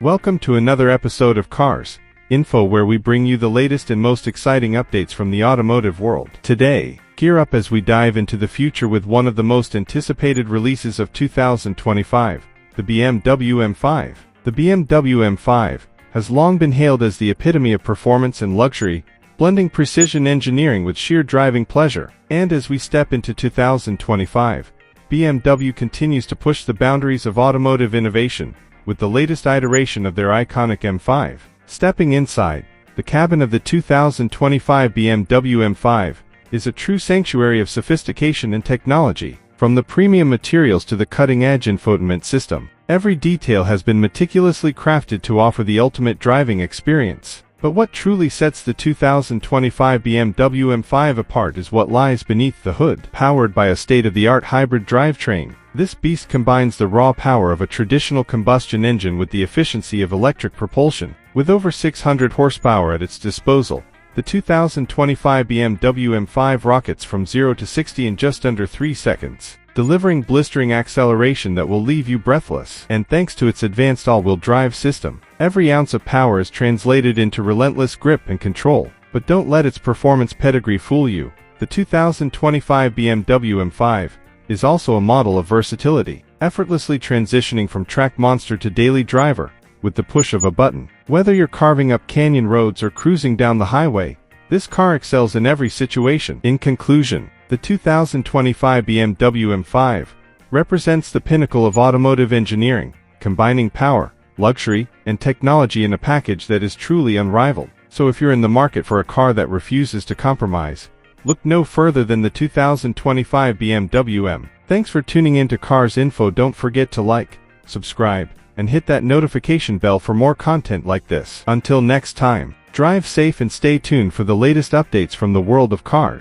Welcome to another episode of Cars Info, where we bring you the latest and most exciting updates from the automotive world. Today, gear up as we dive into the future with one of the most anticipated releases of 2025, the BMW M5. The BMW M5 has long been hailed as the epitome of performance and luxury, blending precision engineering with sheer driving pleasure. And as we step into 2025, BMW continues to push the boundaries of automotive innovation with the latest iteration of their iconic M5. Stepping inside, the cabin of the 2025 BMW M5 is a true sanctuary of sophistication and technology. From the premium materials to the cutting-edge infotainment system, every detail has been meticulously crafted to offer the ultimate driving experience. But what truly sets the 2025 BMW M5 apart is what lies beneath the hood. Powered by a state-of-the-art hybrid drivetrain, this beast combines the raw power of a traditional combustion engine with the efficiency of electric propulsion. With over 600 horsepower at its disposal, the 2025 BMW M5 rockets from 0 to 60 in just under 3 seconds, delivering blistering acceleration that will leave you breathless. And thanks to its advanced all-wheel drive system, every ounce of power is translated into relentless grip and control. But don't let its performance pedigree fool you. The 2025 BMW M5 is also a model of versatility, effortlessly transitioning from track monster to daily driver with the push of a button. Whether you're carving up canyon roads or cruising down the highway, this car excels in every situation. In conclusion, the 2025 BMW M5 represents the pinnacle of automotive engineering, combining power, luxury, and technology in a package that is truly unrivaled. So if you're in the market for a car that refuses to compromise, look no further than the 2025 BMW M. Thanks for tuning in to Cars Info. Don't forget to like, subscribe, and hit that notification bell for more content like this. Until next time, drive safe and stay tuned for the latest updates from the world of cars.